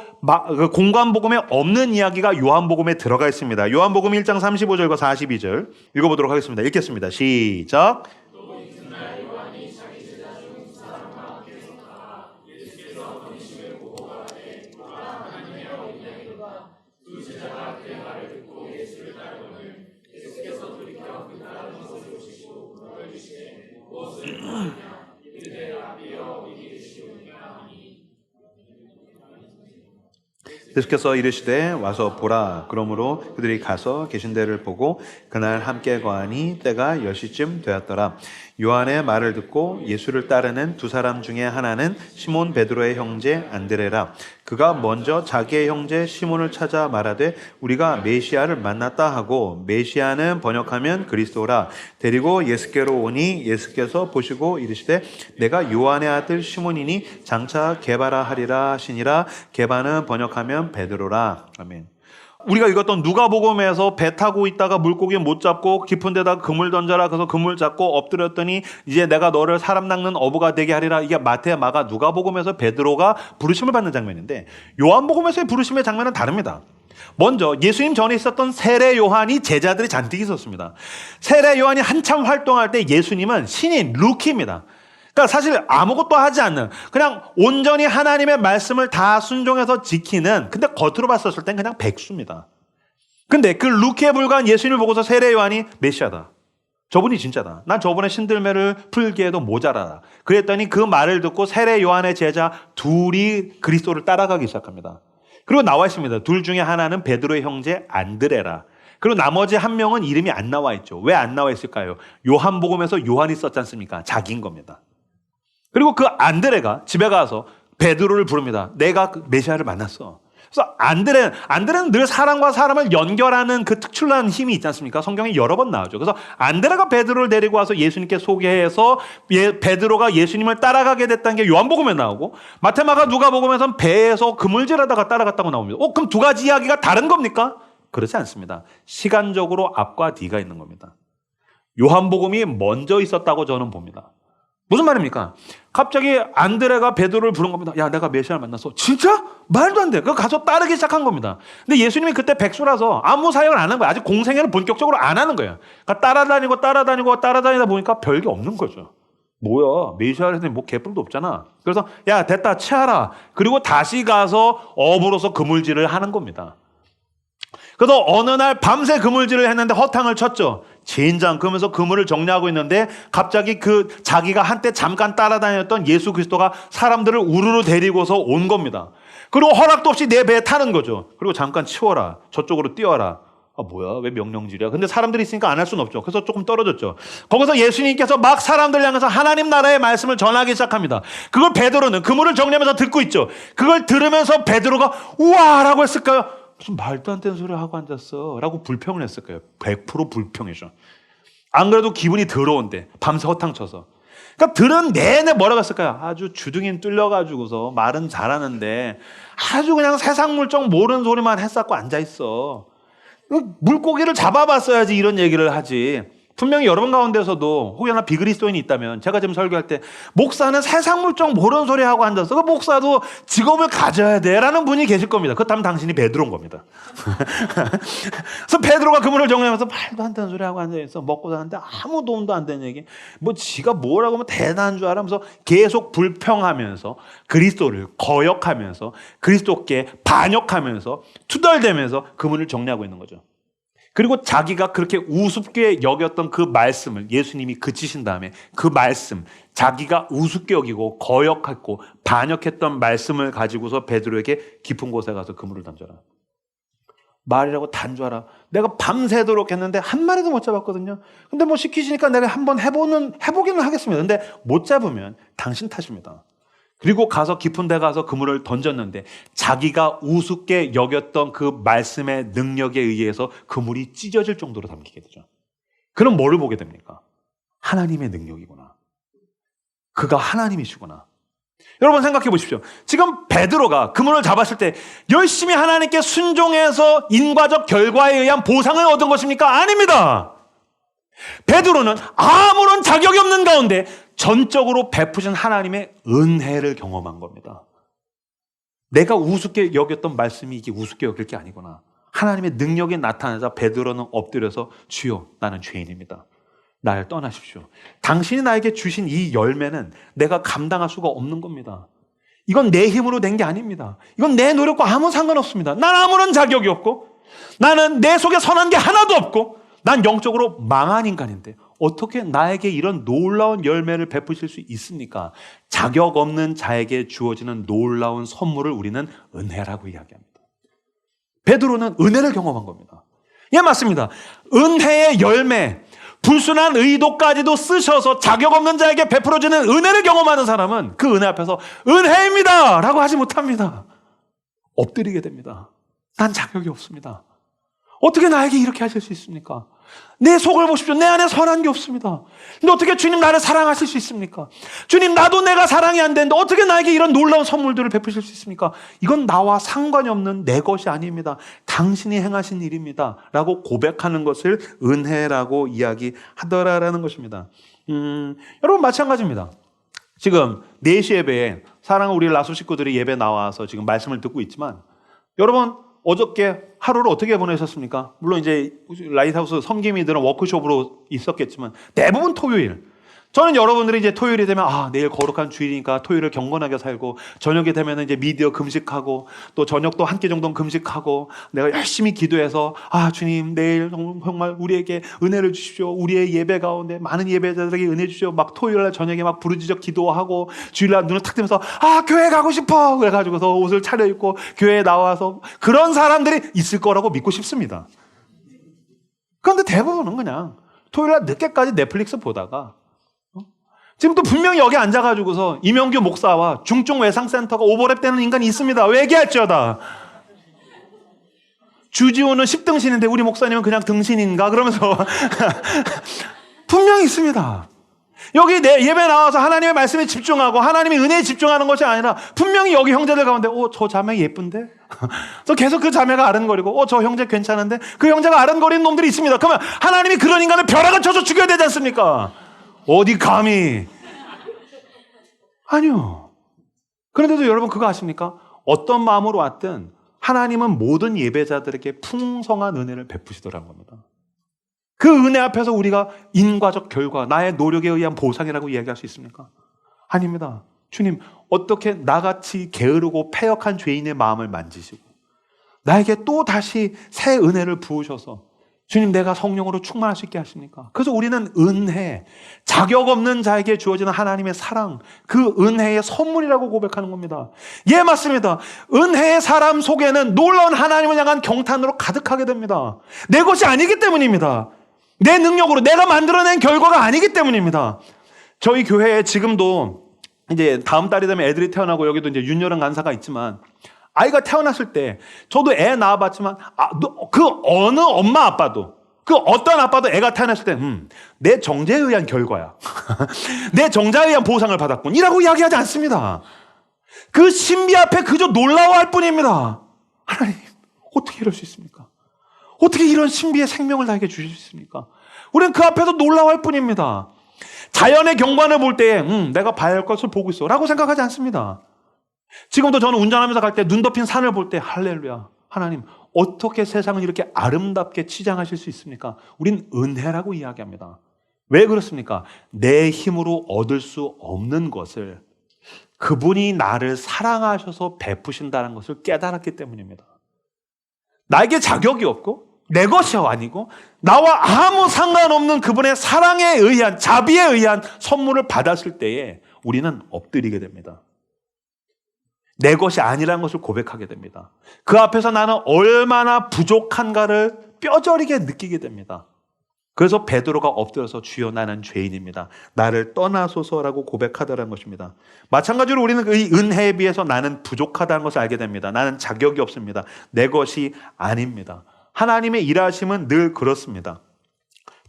공관복음에 없는 이야기가 요한복음에 들어가 있습니다. 요한복음 1장 35절과 42절 읽어보도록 하겠습니다. 읽겠습니다. 시작. 예수께서 이르시되 와서 보라. 그러므로 그들이 가서 계신 데를 보고 그날 함께 거하니 때가 10시쯤 되었더라. 요한의 말을 듣고 예수를 따르는 두 사람 중에 하나는 시몬 베드로의 형제 안드레라. 그가 먼저 자기의 형제 시몬을 찾아 말하되 우리가 메시아를 만났다 하고, 메시아는 번역하면 그리스도라. 데리고 예수께로 오니 예수께서 보시고 이르시되 내가 요한의 아들 시몬이니 장차 게바라 하리라 하시니라. 게바는 번역하면 베드로라. 아멘. 우리가 읽었던 누가복음에서 배 타고 있다가 물고기 못 잡고 깊은 데다 그물 던져라. 그래서 그물 잡고 엎드렸더니 이제 내가 너를 사람 낚는 어부가 되게 하리라. 이게 마태, 마가, 누가복음에서 베드로가 부르심을 받는 장면인데, 요한복음에서의 부르심의 장면은 다릅니다. 먼저 예수님 전에 있었던 세례 요한이 제자들이 잔뜩 있었습니다. 세례 요한이 한참 활동할 때 예수님은 신인 루키입니다. 그러니까 사실 아무것도 하지 않는, 그냥 온전히 하나님의 말씀을 다 순종해서 지키는, 근데 겉으로 봤었을 땐 그냥 백수입니다. 근데 그 루키에 불과한 예수님을 보고서 세례 요한이 메시아다. 저분이 진짜다. 난 저분의 신들매를 풀기에도 모자라다. 그랬더니 그 말을 듣고 세례 요한의 제자 둘이 그리스도를 따라가기 시작합니다. 그리고 나와 있습니다. 둘 중에 하나는 베드로의 형제 안드레라. 그리고 나머지 한 명은 이름이 안 나와 있죠. 왜 안 나와 있을까요? 요한복음에서 요한이 썼지 않습니까? 자기인 겁니다. 그리고 그 안드레가 집에 가서 베드로를 부릅니다. 내가 그 메시아를 만났어. 그래서 안드레는 늘 사람과 사람을 연결하는 그 특출난 힘이 있지 않습니까? 성경에 여러 번 나오죠. 그래서 안드레가 베드로를 데리고 와서 예수님께 소개해서 베드로가 예수님을 따라가게 됐다는 게 요한복음에 나오고, 마태마가 누가복음에서는 배에서 그물질하다가 따라갔다고 나옵니다. 그럼 두 가지 이야기가 다른 겁니까? 그렇지 않습니다. 시간적으로 앞과 뒤가 있는 겁니다. 요한복음이 먼저 있었다고 저는 봅니다. 무슨 말입니까? 갑자기 안드레가 베드로를 부른 겁니다. 야, 내가 메시아를 만났어. 진짜? 말도 안 돼. 그거 가서 따르기 시작한 겁니다. 근데 예수님이 그때 백수라서 아무 사역을 안 하는 거예요. 아직 공생애를 본격적으로 안 하는 거예요. 그러니까 따라다니다 보니까 별게 없는 거죠. 뭐야, 메시아를 했더니 뭐 개뿔도 없잖아. 그래서 야, 됐다, 치아라. 그리고 다시 가서 어부로서 그물질을 하는 겁니다. 그래서 어느 날 밤새 그물질을 했는데 허탕을 쳤죠. 젠장. 그러면서 그물을 정리하고 있는데 갑자기 그 자기가 한때 잠깐 따라다녔던 예수 그리스도가 사람들을 우르르 데리고서 온 겁니다. 그리고 허락도 없이 내 배에 타는 거죠. 그리고 잠깐 치워라. 저쪽으로 뛰어라. 아, 뭐야, 왜 명령질이야? 근데 사람들이 있으니까 안 할 수는 없죠. 그래서 조금 떨어졌죠. 거기서 예수님께서 막 사람들 향해서 하나님 나라의 말씀을 전하기 시작합니다. 그걸 베드로는 그물을 정리하면서 듣고 있죠. 그걸 들으면서 베드로가 우와 라고 했을까요? 무슨 말도 안 되는 소리 하고 앉았어 라고 불평을 했을 거예요. 100% 불평이죠. 안 그래도 기분이 더러운데 밤새 허탕쳐서. 그러니까 들은 내내 뭐라고 했을까요? 아주 주둥이 뚫려가지고서 말은 잘하는데 아주 그냥 세상 물정 모르는 소리만 했었고 앉아있어. 물고기를 잡아봤어야지 이런 얘기를 하지. 분명히 여러분 가운데서도 혹여나 비그리스도인이 있다면, 제가 지금 설교할 때 목사는 세상 물정 모르는 소리 하고 앉아서 그 목사도 직업을 가져야 돼 라는 분이 계실 겁니다. 그렇다면 당신이 베드로인 겁니다. 그래서 베드로가 그물을 정리하면서 말도 안 되는 소리 하고 앉아있어. 먹고 사는데 아무 도움도 안 되는 얘기. 뭐 지가 뭐라고 하면 대단한 줄 알면서 계속 불평하면서 그리스도를 거역하면서 그리스도께 반역하면서 투덜대면서 그물을 정리하고 있는 거죠. 그리고 자기가 그렇게 우습게 여겼던 그 말씀을 예수님이 그치신 다음에 그 말씀, 자기가 우습게 여기고 거역했고 반역했던 말씀을 가지고서 베드로에게 깊은 곳에 가서 그물을 던져라. 말이라고 단죄하라. 내가 밤새도록 했는데 한 마리도 못 잡았거든요. 근데 뭐 시키시니까 내가 한번 해보기는 하겠습니다. 근데 못 잡으면 당신 탓입니다. 그리고 가서 깊은 데 가서 그물을 던졌는데 자기가 우습게 여겼던 그 말씀의 능력에 의해서 그물이 찢어질 정도로 담기게 되죠. 그럼 뭐를 보게 됩니까? 하나님의 능력이구나. 그가 하나님이시구나. 여러분 생각해 보십시오. 지금 베드로가 그물을 잡았을 때 열심히 하나님께 순종해서 인과적 결과에 의한 보상을 얻은 것입니까? 아닙니다. 베드로는 아무런 자격이 없는 가운데 전적으로 베푸신 하나님의 은혜를 경험한 겁니다. 내가 우습게 여겼던 말씀이 이게 우습게 여길 게 아니구나. 하나님의 능력이 나타나자 베드로는 엎드려서 주여, 나는 죄인입니다. 나를 떠나십시오. 당신이 나에게 주신 이 열매는 내가 감당할 수가 없는 겁니다. 이건 내 힘으로 된 게 아닙니다. 이건 내 노력과 아무 상관없습니다. 난 아무런 자격이 없고 나는 내 속에 선한 게 하나도 없고 난 영적으로 망한 인간인데 어떻게 나에게 이런 놀라운 열매를 베푸실 수 있습니까? 자격 없는 자에게 주어지는 놀라운 선물을 우리는 은혜라고 이야기합니다. 베드로는 은혜를 경험한 겁니다. 예, 맞습니다. 은혜의 열매, 불순한 의도까지도 쓰셔서 자격 없는 자에게 베풀어주는 은혜를 경험하는 사람은 그 은혜 앞에서 은혜입니다 라고 하지 못합니다. 엎드리게 됩니다. 난 자격이 없습니다. 어떻게 나에게 이렇게 하실 수 있습니까? 내 속을 보십시오. 내 안에 선한 게 없습니다. 근데 어떻게 주님 나를 사랑하실 수 있습니까? 주님, 나도 내가 사랑이 안 되는데 어떻게 나에게 이런 놀라운 선물들을 베푸실 수 있습니까? 이건 나와 상관이 없는 내 것이 아닙니다. 당신이 행하신 일입니다 라고 고백하는 것을 은혜라고 이야기하더라라는 것입니다. 여러분, 마찬가지입니다. 지금 4시 예배에 사랑하는 우리 라수 식구들이 예배 나와서 지금 말씀을 듣고 있지만, 여러분 어저께 하루를 어떻게 보내셨습니까? 물론 이제 라이트하우스 섬김이들은 워크숍으로 있었겠지만 대부분 토요일. 저는 여러분들이 이제 토요일이 되면 내일 거룩한 주일이니까 토요일을 경건하게 살고, 저녁이 되면 이제 미디어 금식하고, 또 저녁도 한 끼 정도는 금식하고, 내가 열심히 기도해서 주님 내일 정말 우리에게 은혜를 주십시오. 우리의 예배 가운데 많은 예배자들에게 은혜 주십시오. 막 토요일날 저녁에 막 부르짖어 기도하고, 주일날 눈을 탁 뜨면서 교회 가고 싶어 그래가지고서 옷을 차려입고 교회에 나와서 그런 사람들이 있을 거라고 믿고 싶습니다. 그런데 대부분은 그냥 토요일날 늦게까지 넷플릭스 보다가, 지금 또 분명히 여기 앉아가지고서 이명규 목사와 중증외상센터가 오버랩 되는 인간이 있습니다. 외계할지어다. 주지호는 10등신인데 우리 목사님은 그냥 등신인가? 그러면서 분명히 있습니다. 여기 내 예배 나와서 하나님의 말씀에 집중하고 하나님의 은혜에 집중하는 것이 아니라, 분명히 여기 형제들 가운데 저 자매 예쁜데? 저 계속 그 자매가 아른거리고 저 형제 괜찮은데? 그 형제가 아른거리는 놈들이 있습니다. 그러면 하나님이 그런 인간을 벼락을 쳐서 죽여야 되지 않습니까? 어디 감히. 아니요. 그런데도 여러분 그거 아십니까? 어떤 마음으로 왔든 하나님은 모든 예배자들에게 풍성한 은혜를 베푸시더라는 겁니다. 그 은혜 앞에서 우리가 인과적 결과, 나의 노력에 의한 보상이라고 이야기할 수 있습니까? 아닙니다. 주님, 어떻게 나같이 게으르고 패역한 죄인의 마음을 만지시고 나에게 또 다시 새 은혜를 부으셔서 주님, 내가 성령으로 충만할 수 있게 하십니까? 그래서 우리는 은혜, 자격 없는 자에게 주어지는 하나님의 사랑, 그 은혜의 선물이라고 고백하는 겁니다. 예, 맞습니다. 은혜의 사람 속에는 놀라운 하나님을 향한 경탄으로 가득하게 됩니다. 내 것이 아니기 때문입니다. 내 능력으로 내가 만들어낸 결과가 아니기 때문입니다. 저희 교회에 지금도 이제 다음 달이 되면 애들이 태어나고, 여기도 이제 윤여름 간사가 있지만, 아이가 태어났을 때 저도 애 낳아봤지만 그 어느 엄마 아빠도, 그 어떤 아빠도 애가 태어났을 때 내 정제에 의한 결과야. 내 정자에 의한 보상을 받았군 이라고 이야기하지 않습니다. 그 신비 앞에 그저 놀라워할 뿐입니다. 하나님, 어떻게 이럴 수 있습니까? 어떻게 이런 신비의 생명을 나에게 주실 수 있습니까? 우리는 그 앞에서 놀라워할 뿐입니다. 자연의 경관을 볼 때 내가 봐야 할 것을 보고 있어 라고 생각하지 않습니다. 지금도 저는 운전하면서 갈 때 눈 덮인 산을 볼 때 할렐루야, 하나님 어떻게 세상을 이렇게 아름답게 치장하실 수 있습니까? 우린 은혜라고 이야기합니다. 왜 그렇습니까? 내 힘으로 얻을 수 없는 것을 그분이 나를 사랑하셔서 베푸신다는 것을 깨달았기 때문입니다. 나에게 자격이 없고 내 것이 아니고 나와 아무 상관없는 그분의 사랑에 의한, 자비에 의한 선물을 받았을 때에 우리는 엎드리게 됩니다. 내 것이 아니라는 것을 고백하게 됩니다. 그 앞에서 나는 얼마나 부족한가를 뼈저리게 느끼게 됩니다. 그래서 베드로가 엎드려서 주여 나는 죄인입니다, 나를 떠나소서라고 고백하더라는 것입니다. 마찬가지로 우리는 이 은혜에 비해서 나는 부족하다는 것을 알게 됩니다. 나는 자격이 없습니다. 내 것이 아닙니다. 하나님의 일하심은 늘 그렇습니다.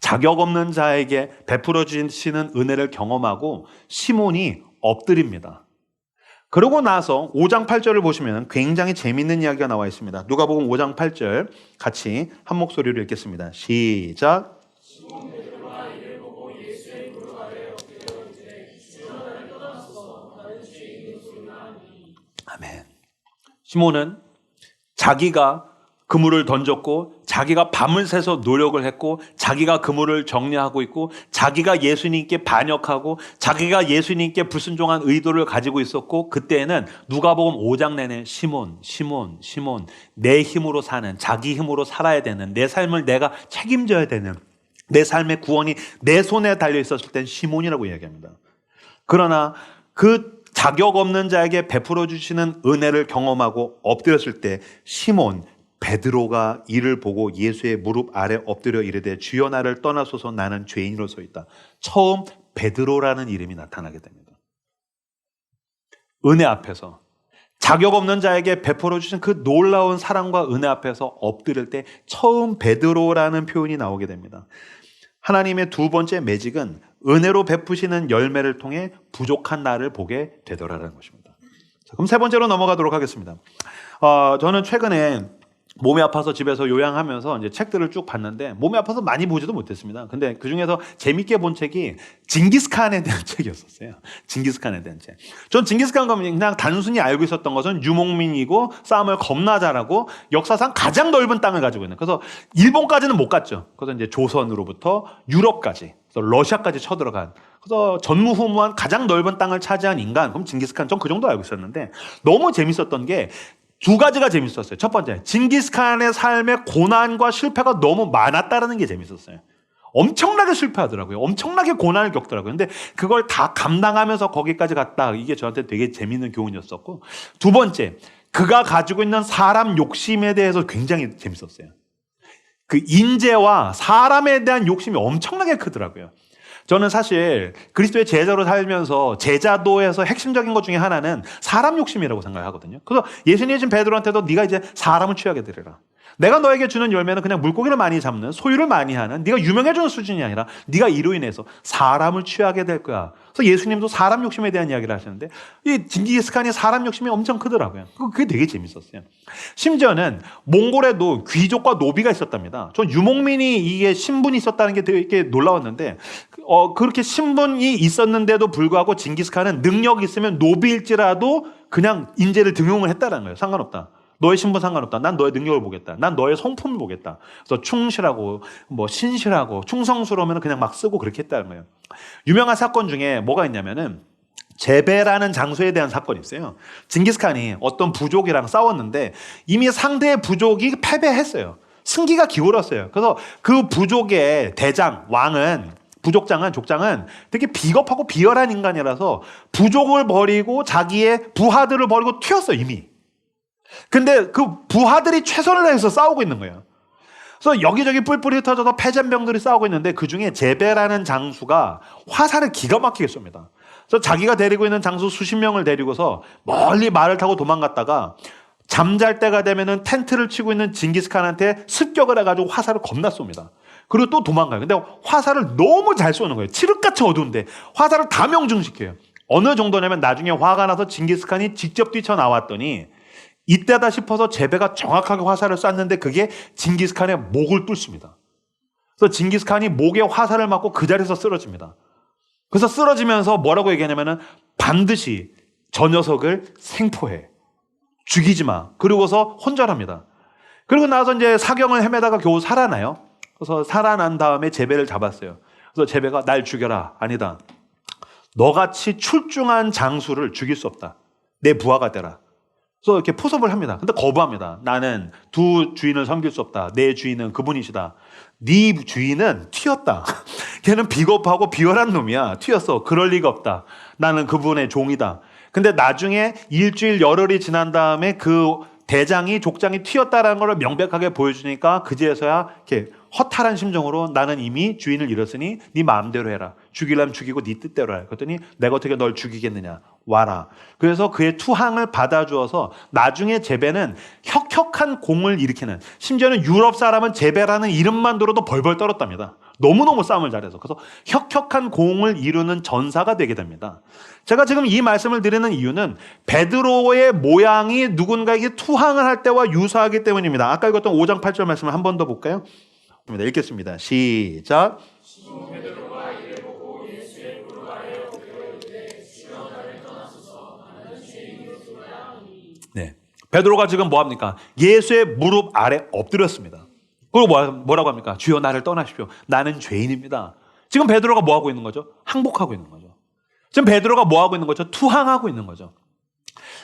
자격 없는 자에게 베풀어 주시는 은혜를 경험하고 시몬이 엎드립니다. 그러고 나서 5장 8절을 보시면 굉장히 재미있는 이야기가 나와 있습니다. 누가복음 5장 8절 같이 한 목소리로 읽겠습니다. 시작. 아멘. 시몬은 자기가 그물을 던졌고, 자기가 밤을 새서 노력을 했고, 자기가 그물을 정리하고 있고, 자기가 예수님께 반역하고, 자기가 예수님께 불순종한 의도를 가지고 있었고, 그때는 누가복음 5장 내내 시몬, 내 힘으로 사는, 자기 힘으로 살아야 되는, 내 삶을 내가 책임져야 되는, 내 삶의 구원이 내 손에 달려 있었을 땐 시몬이라고 이야기합니다. 그러나 그 자격 없는 자에게 베풀어 주시는 은혜를 경험하고 엎드렸을 때 시몬, 베드로가 이를 보고 예수의 무릎 아래 엎드려 이르되 주여 나를 떠나소서 나는 죄인으로서 있다. 처음 베드로라는 이름이 나타나게 됩니다. 은혜 앞에서 자격 없는 자에게 베풀어 주신 그 놀라운 사랑과 은혜 앞에서 엎드릴 때 처음 베드로라는 표현이 나오게 됩니다. 하나님의 두 번째 매직은 은혜로 베푸시는 열매를 통해 부족한 나를 보게 되더라라는 것입니다. 자, 그럼 세 번째로 넘어가도록 하겠습니다. 저는 최근에 몸이 아파서 집에서 요양하면서 이제 책들을 쭉 봤는데 몸이 아파서 많이 보지도 못했습니다. 근데 그 중에서 재밌게 본 책이 징기스칸에 대한 책이었었어요. 징기스칸에 대한 책. 전 징기스칸 그냥 단순히 알고 있었던 것은 유목민이고 싸움을 겁나 잘하고 역사상 가장 넓은 땅을 가지고 있는. 그래서 일본까지는 못 갔죠. 그래서 이제 조선으로부터 유럽까지, 그래서 러시아까지 쳐들어간. 그래서 전무후무한 가장 넓은 땅을 차지한 인간. 그럼 징기스칸 전 그 정도 알고 있었는데 너무 재밌었던 게 두 가지가 재밌었어요. 첫 번째, 징기스칸의 삶의 고난과 실패가 너무 많았다는 게 재밌었어요. 엄청나게 실패하더라고요. 엄청나게 고난을 겪더라고요. 근데 그걸 다 감당하면서 거기까지 갔다. 이게 저한테 되게 재밌는 교훈이었었고, 두 번째, 그가 가지고 있는 사람 욕심에 대해서 굉장히 재밌었어요. 그 인재와 사람에 대한 욕심이 엄청나게 크더라고요. 저는 사실 그리스도의 제자로 살면서 제자도에서 핵심적인 것 중에 하나는 사람 욕심이라고 생각하거든요. 그래서 예수님이 지금 베드로한테도 네가 이제 사람을 취하게 되리라. 내가 너에게 주는 열매는 그냥 물고기를 많이 잡는, 소유를 많이 하는, 네가 유명해지는 수준이 아니라 네가 이로 인해서 사람을 취하게 될 거야. 그래서 예수님도 사람 욕심에 대한 이야기를 하시는데 이 징기스칸이 사람 욕심이 엄청 크더라고요. 그게 되게 재밌었어요. 심지어는 몽골에도 귀족과 노비가 있었답니다. 전 유목민이 이게 신분이 있었다는 게 되게 놀라웠는데 그렇게 신분이 있었는데도 불구하고 징기스칸은 능력이 있으면 노비일지라도 그냥 인재를 등용을 했다는 거예요. 상관없다. 너의 신분 상관없다. 난 너의 능력을 보겠다. 난 너의 성품을 보겠다. 그래서 충실하고 신실하고 충성스러우면 그냥 막 쓰고 그렇게 했다는 거예요. 유명한 사건 중에 뭐가 있냐면은 제베라는 장소에 대한 사건이 있어요. 징기스칸이 어떤 부족이랑 싸웠는데 이미 상대의 부족이 패배했어요. 승기가 기울었어요. 그래서 그 부족의 대장, 족장은 되게 비겁하고 비열한 인간이라서 부족을 버리고 자기의 부하들을 버리고 튀었어요, 이미. 근데 그 부하들이 최선을 다해서 싸우고 있는 거예요. 그래서 여기저기 뿔뿔이 흩어져서 패잔병들이 싸우고 있는데 그 중에 제베라는 장수가 화살을 기가 막히게 쏩니다. 그래서 자기가 데리고 있는 장수 수십 명을 데리고서 멀리 말을 타고 도망갔다가 잠잘 때가 되면은 텐트를 치고 있는 징기스칸한테 습격을 해가지고 화살을 겁나 쏩니다. 그리고 또 도망가요. 근데 화살을 너무 잘 쏘는 거예요. 칠흑같이 어두운데 화살을 다 명중시켜요. 어느 정도냐면 나중에 화가 나서 징기스칸이 직접 뛰쳐나왔더니 이때다 싶어서 제베가 정확하게 화살을 쐈는데 그게 징기스칸의 목을 뚫습니다. 그래서 징기스칸이 목에 화살을 맞고 그 자리에서 쓰러집니다. 그래서 쓰러지면서 뭐라고 얘기하냐면은 반드시 저 녀석을 생포해. 죽이지 마. 그러고서 혼절합니다. 그리고 나서 이제 사경을 헤매다가 겨우 살아나요. 그래서 살아난 다음에 제베를 잡았어요. 그래서 제베가 날 죽여라. 아니다. 너같이 출중한 장수를 죽일 수 없다. 내 부하가 되라. 그래서 이렇게 포섭을 합니다. 근데 거부합니다. 나는 두 주인을 섬길 수 없다. 내 주인은 그분이시다. 네 주인은 튀었다. 걔는 비겁하고 비열한 놈이야. 튀었어. 그럴 리가 없다. 나는 그분의 종이다. 근데 나중에 일주일 열흘이 지난 다음에 그 대장이 족장이 튀었다라는 걸 명백하게 보여주니까 그제서야 이렇게 허탈한 심정으로 나는 이미 주인을 잃었으니 네 마음대로 해라. 죽이려면 죽이고 네 뜻대로 해. 그랬더니 내가 어떻게 널 죽이겠느냐. 와라. 그래서 그의 투항을 받아주어서 나중에 제베는 혁혁한 공을 일으키는, 심지어는 유럽 사람은 제베라는 이름만 들어도 벌벌 떨었답니다. 너무너무 싸움을 잘해서. 그래서 혁혁한 공을 이루는 전사가 되게 됩니다. 제가 지금 이 말씀을 드리는 이유는 베드로의 모양이 누군가에게 투항을 할 때와 유사하기 때문입니다. 아까 읽었던 5장 8절 말씀을 한 번 더 볼까요? 읽겠습니다. 시작. 네, 베드로가 지금 뭐합니까? 예수의 무릎 아래 엎드렸습니다. 그리고 뭐라고 합니까? 주여 나를 떠나십시오. 나는 죄인입니다. 지금 베드로가 뭐하고 있는 거죠? 항복하고 있는 거죠. 지금 베드로가 뭐하고 있는 거죠? 투항하고 있는 거죠.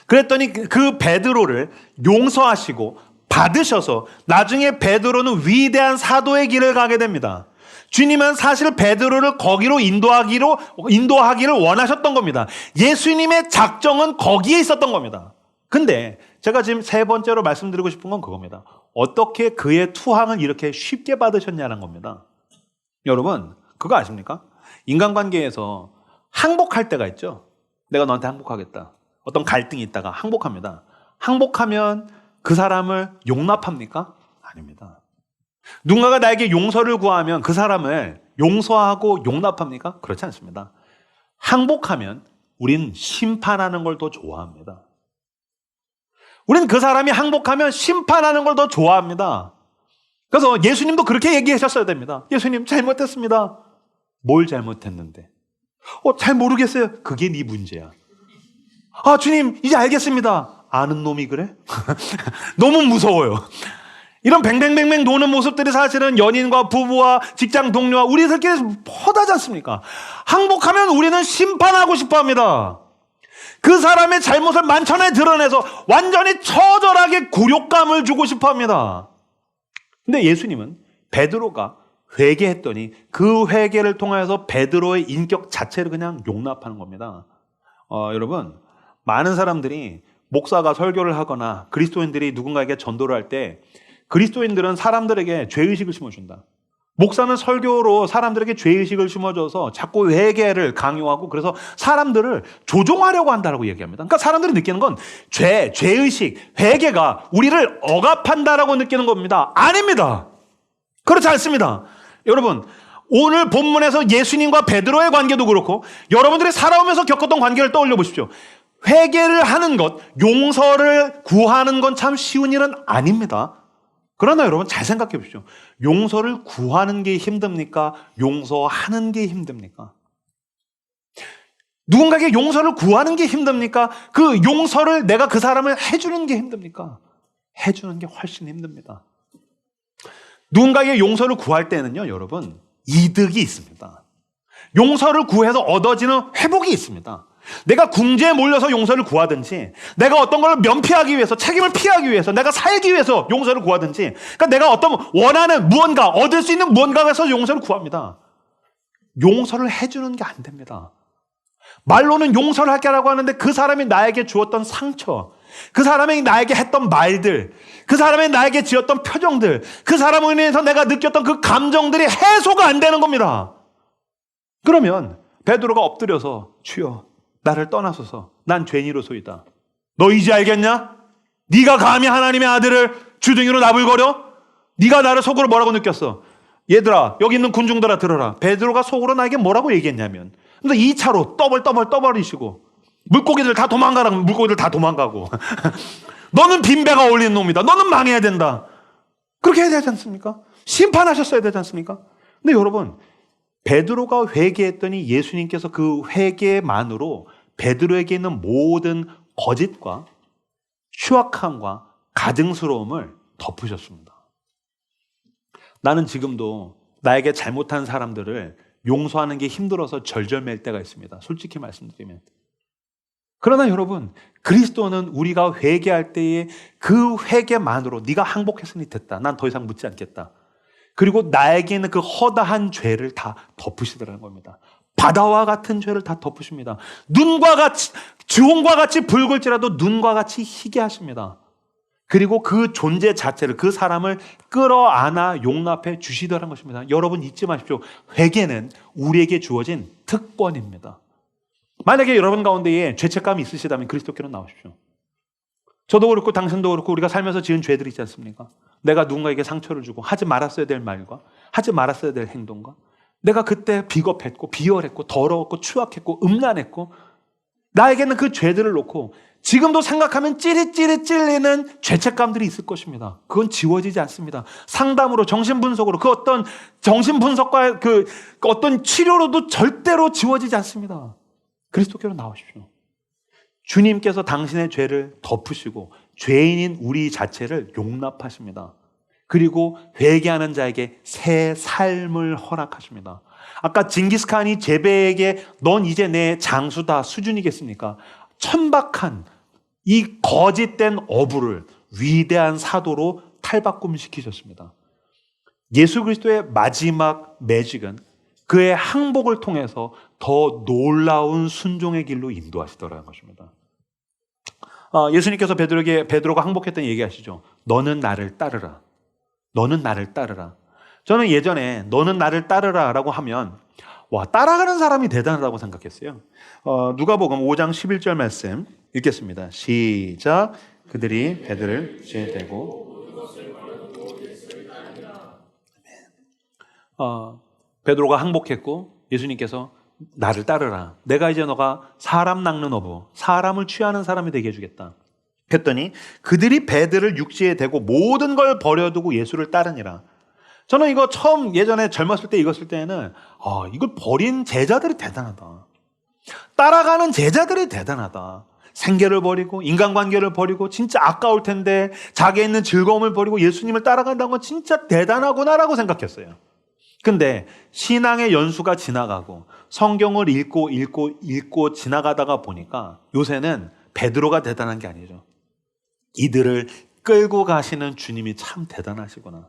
그랬더니 그 베드로를 용서하시고 받으셔서 나중에 베드로는 위대한 사도의 길을 가게 됩니다. 주님은 사실 베드로를 거기로 인도하기를 원하셨던 겁니다. 예수님의 작정은 거기에 있었던 겁니다. 근데 제가 지금 세 번째로 말씀드리고 싶은 건 그겁니다. 어떻게 그의 투항을 이렇게 쉽게 받으셨냐는 겁니다. 여러분, 그거 아십니까? 인간관계에서 항복할 때가 있죠. 내가 너한테 항복하겠다. 어떤 갈등이 있다가 항복합니다. 항복하면 그 사람을 용납합니까? 아닙니다. 누군가가 나에게 용서를 구하면 그 사람을 용서하고 용납합니까? 그렇지 않습니다. 항복하면 우린 심판하는 걸 더 좋아합니다. 우린 그 사람이 항복하면 심판하는 걸 더 좋아합니다. 그래서 예수님도 그렇게 얘기하셨어야 됩니다. 예수님, 잘못했습니다. 뭘 잘못했는데? 잘 모르겠어요. 그게 네 문제야. 주님, 이제 알겠습니다. 아는 놈이 그래? 너무 무서워요. 이런 뱅뱅뱅뱅 노는 모습들이 사실은 연인과 부부와 직장 동료와 우리들끼리 퍼다지 않습니까? 항복하면 우리는 심판하고 싶어 합니다. 그 사람의 잘못을 만천하에 드러내서 완전히 처절하게 굴욕감을 주고 싶어 합니다. 근데 예수님은 베드로가 회개했더니 그 회개를 통해서 베드로의 인격 자체를 그냥 용납하는 겁니다. 여러분, 많은 사람들이 목사가 설교를 하거나 그리스도인들이 누군가에게 전도를 할 때 그리스도인들은 사람들에게 죄의식을 심어준다. 목사는 설교로 사람들에게 죄의식을 심어줘서 자꾸 회개를 강요하고 그래서 사람들을 조종하려고 한다고 얘기합니다. 그러니까 사람들이 느끼는 건 죄의식, 회개가 우리를 억압한다라고 느끼는 겁니다. 아닙니다. 그렇지 않습니다. 여러분, 오늘 본문에서 예수님과 베드로의 관계도 그렇고 여러분들이 살아오면서 겪었던 관계를 떠올려 보십시오. 회개를 하는 것, 용서를 구하는 건 참 쉬운 일은 아닙니다. 그러나 여러분 잘 생각해 보십시오. 용서를 구하는 게 힘듭니까? 용서하는 게 힘듭니까? 누군가에게 용서를 구하는 게 힘듭니까? 그 용서를 내가 그 사람을 해주는 게 힘듭니까? 해주는 게 훨씬 힘듭니다. 누군가에게 용서를 구할 때는요, 여러분, 이득이 있습니다. 용서를 구해서 얻어지는 회복이 있습니다. 내가 궁지에 몰려서 용서를 구하든지, 내가 어떤 걸 면피하기 위해서, 책임을 피하기 위해서, 내가 살기 위해서 용서를 구하든지, 그러니까 내가 어떤 원하는 무언가, 얻을 수 있는 무언가에서 용서를 구합니다. 용서를 해주는 게 안 됩니다. 말로는 용서를 할게라고 하는데 그 사람이 나에게 주었던 상처, 그 사람이 나에게 했던 말들, 그 사람이 나에게 지었던 표정들, 그 사람을 인해서 내가 느꼈던 그 감정들이 해소가 안 되는 겁니다. 그러면 베드로가 엎드려서 주여 나를 떠나소서 난 죄인이로소이다. 너 이제 알겠냐? 네가 감히 하나님의 아들을 주둥이로 나불거려? 네가 나를 속으로 뭐라고 느꼈어? 얘들아, 여기 있는 군중들아 들어라. 베드로가 속으로 나에게 뭐라고 얘기했냐면, 근데 2차로 떠버리시고 물고기들 다 도망가라고 물고기들 다 도망가고 너는 빈배가 어울리는 놈이다. 너는 망해야 된다. 그렇게 해야 되지 않습니까? 심판하셨어야 되지 않습니까? 근데 여러분, 베드로가 회개했더니 예수님께서 그 회개만으로 베드로에게 있는 모든 거짓과 추악함과 가증스러움을 덮으셨습니다. 나는 지금도 나에게 잘못한 사람들을 용서하는 게 힘들어서 절절맬 때가 있습니다. 솔직히 말씀드리면. 그러나 여러분, 그리스도는 우리가 회개할 때에 그 회개만으로 네가 항복했으니 됐다. 난 더 이상 묻지 않겠다. 그리고 나에게는 그 허다한 죄를 다 덮으시더라는 겁니다. 바다와 같은 죄를 다 덮으십니다. 눈과 같이, 주홍과 같이 붉을지라도 눈과 같이 희게 하십니다. 그리고 그 존재 자체를, 그 사람을 끌어안아 용납해 주시더라는 것입니다. 여러분 잊지 마십시오. 회개는 우리에게 주어진 특권입니다. 만약에 여러분 가운데에 죄책감이 있으시다면 그리스도께로 나오십시오. 저도 그렇고 당신도 그렇고 우리가 살면서 지은 죄들이 있지 않습니까? 내가 누군가에게 상처를 주고 하지 말았어야 될 말과 하지 말았어야 될 행동과 내가 그때 비겁했고 비열했고 더러웠고 추악했고 음란했고 나에게는 그 죄들을 놓고 지금도 생각하면 찌릿찌릿 찔리는 죄책감들이 있을 것입니다. 그건 지워지지 않습니다. 상담으로 정신분석으로 그 어떤 정신분석과 그 어떤 치료로도 절대로 지워지지 않습니다. 그리스도께로 나오십시오. 주님께서 당신의 죄를 덮으시고 죄인인 우리 자체를 용납하십니다. 그리고 회개하는 자에게 새 삶을 허락하십니다. 아까 징기스칸이 제베에게 넌 이제 내 장수다 수준이겠습니까? 천박한 이 거짓된 어부를 위대한 사도로 탈바꿈시키셨습니다. 예수 그리스도의 마지막 매직은 그의 항복을 통해서 더 놀라운 순종의 길로 인도하시더라는 것입니다. 예수님께서 베드로가 항복했던 얘기하시죠. 너는 나를 따르라. 너는 나를 따르라. 저는 예전에 너는 나를 따르라 라고 하면 와, 따라가는 사람이 대단하다고 생각했어요. 누가복음 5장 11절 말씀 읽겠습니다. 시작. 그들이 배들을 대고 베드로가 항복했고 예수님께서 나를 따르라. 내가 이제 너가 사람 낚는 어부, 사람을 취하는 사람이 되게 해주겠다. 했더니 그들이 배들을 육지에 대고 모든 걸 버려두고 예수를 따르니라. 저는 이거 처음 예전에 젊었을 때 읽었을 때는 이걸 버린 제자들이 대단하다. 따라가는 제자들이 대단하다. 생계를 버리고 인간관계를 버리고 진짜 아까울 텐데 자기에 있는 즐거움을 버리고 예수님을 따라간다는 건 진짜 대단하구나라고 생각했어요. 근데 신앙의 연수가 지나가고 성경을 읽고 지나가다가 보니까 요새는 베드로가 대단한 게 아니죠. 이들을 끌고 가시는 주님이 참 대단하시구나.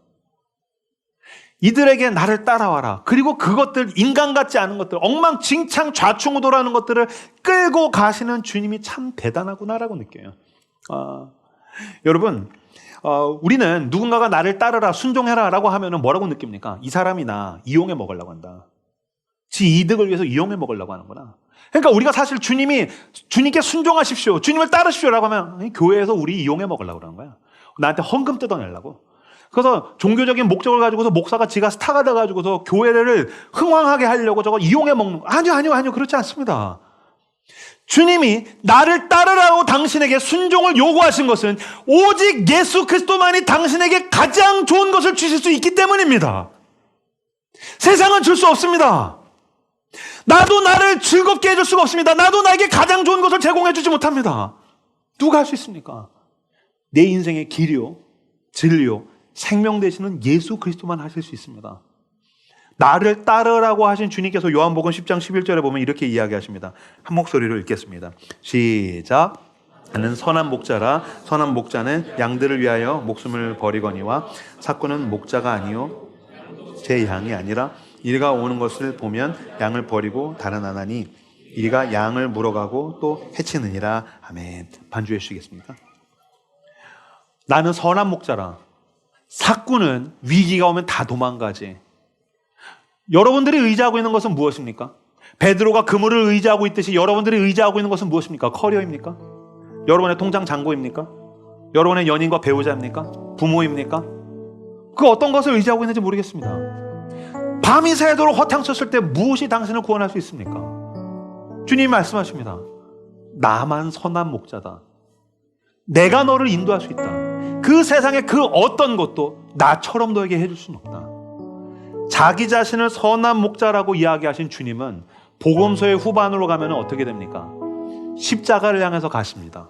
이들에게 나를 따라와라. 그리고 그것들, 인간 같지 않은 것들, 엉망진창 좌충우돌하는 것들을 끌고 가시는 주님이 참 대단하구나라고 느껴요. 여러분, 우리는 누군가가 나를 따르라, 순종해라 라고 하면 뭐라고 느낍니까? 이 사람이 나 이용해 먹으려고 한다. 지 이득을 위해서 이용해 먹으려고 하는구나. 그러니까 우리가 사실 주님께 순종하십시오, 주님을 따르십시오 라고 하면 교회에서 우리 이용해 먹으려고 그러는 거야. 나한테 헌금 뜯어내려고. 그래서 종교적인 목적을 가지고서 목사가 지가 스타가 돼가지고서 교회를 흥왕하게 하려고 저거 이용해 먹는 거. 아니요. 그렇지 않습니다. 주님이 나를 따르라고 당신에게 순종을 요구하신 것은 오직 예수 그리스도만이 당신에게 가장 좋은 것을 주실 수 있기 때문입니다. 세상은 줄 수 없습니다. 나도 나를 즐겁게 해줄 수가 없습니다. 나도 나에게 가장 좋은 것을 제공해 주지 못합니다. 누가 할 수 있습니까? 내 인생의 길이요, 진리요, 생명 되시는 예수 그리스도만 하실 수 있습니다. 나를 따르라고 하신 주님께서 요한복음 10장 11절에 보면 이렇게 이야기하십니다. 한 목소리로 읽겠습니다. 시작. 나는 선한 목자라. 선한 목자는 양들을 위하여 목숨을 버리거니와 삭구는 목자가 아니요 제 양이 아니라 이리가 오는 것을 보면 양을 버리고 달아나나니 이리가 양을 물어가고 또 해치느니라. 아멘. 반주해 주시겠습니까? 나는 선한 목자라. 삭구는 위기가 오면 다 도망가지. 여러분들이 의지하고 있는 것은 무엇입니까? 베드로가 그물을 의지하고 있듯이 여러분들이 의지하고 있는 것은 무엇입니까? 커리어입니까? 여러분의 통장 잔고입니까? 여러분의 연인과 배우자입니까? 부모입니까? 그 어떤 것을 의지하고 있는지 모르겠습니다. 밤이 새도록 허탕쳤을 때 무엇이 당신을 구원할 수 있습니까? 주님이 말씀하십니다. 나만 선한 목자다. 내가 너를 인도할 수 있다. 그 세상의 그 어떤 것도 나처럼 너에게 해줄 수는 없다. 자기 자신을 선한 목자라고 이야기하신 주님은 복음서의 후반으로 가면 어떻게 됩니까? 십자가를 향해서 가십니다.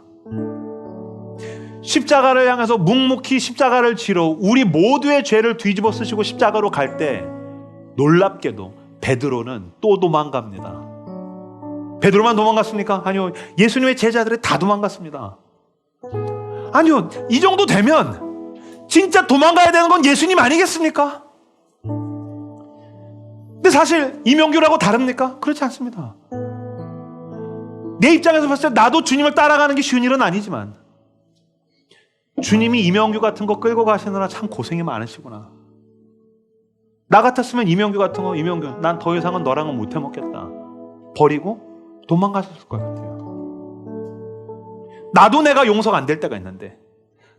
십자가를 향해서 묵묵히 십자가를 지러 우리 모두의 죄를 뒤집어 쓰시고 십자가로 갈 때 놀랍게도 베드로는 또 도망갑니다. 베드로만 도망갔습니까? 아니요. 예수님의 제자들이 다 도망갔습니다. 아니요. 이 정도 되면 진짜 도망가야 되는 건 예수님 아니겠습니까? 근데 사실 이명규라고 다릅니까? 그렇지 않습니다. 내 입장에서 봤을 때 나도 주님을 따라가는 게 쉬운 일은 아니지만 주님이 이명규 같은 거 끌고 가시느라 참 고생이 많으시구나. 나 같았으면 이명규 같은 거, 이명규 난 더 이상은 너랑은 못 해먹겠다 버리고 도망가셨을 것 같아요. 나도 내가 용서가 안 될 때가 있는데,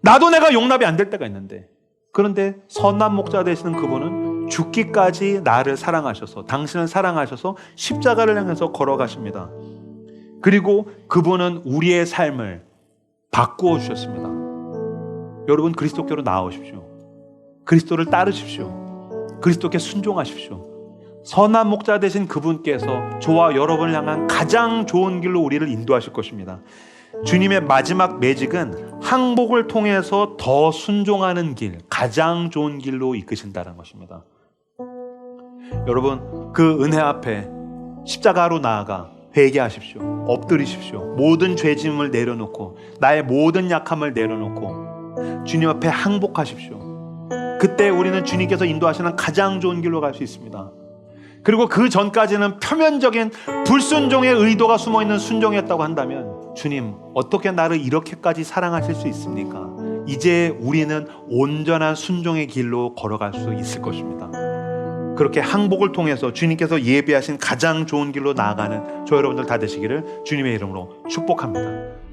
나도 내가 용납이 안 될 때가 있는데, 그런데 선한 목자 되시는 그분은 죽기까지 나를 사랑하셔서, 당신을 사랑하셔서 십자가를 향해서 걸어가십니다. 그리고 그분은 우리의 삶을 바꾸어 주셨습니다. 여러분, 그리스도께로 나아오십시오. 그리스도를 따르십시오. 그리스도께 순종하십시오. 선한 목자 되신 그분께서 저와 여러분을 향한 가장 좋은 길로 우리를 인도하실 것입니다. 주님의 마지막 매직은 항복을 통해서 더 순종하는 길, 가장 좋은 길로 이끄신다는 것입니다. 여러분, 그 은혜 앞에 십자가로 나아가 회개하십시오. 엎드리십시오. 모든 죄짐을 내려놓고 나의 모든 약함을 내려놓고 주님 앞에 항복하십시오. 그때 우리는 주님께서 인도하시는 가장 좋은 길로 갈 수 있습니다. 그리고 그 전까지는 표면적인 불순종의 의도가 숨어있는 순종이었다고 한다면 주님, 어떻게 나를 이렇게까지 사랑하실 수 있습니까? 이제 우리는 온전한 순종의 길로 걸어갈 수 있을 것입니다. 그렇게 항복을 통해서 주님께서 예비하신 가장 좋은 길로 나아가는 저 여러분들 다 되시기를 주님의 이름으로 축복합니다.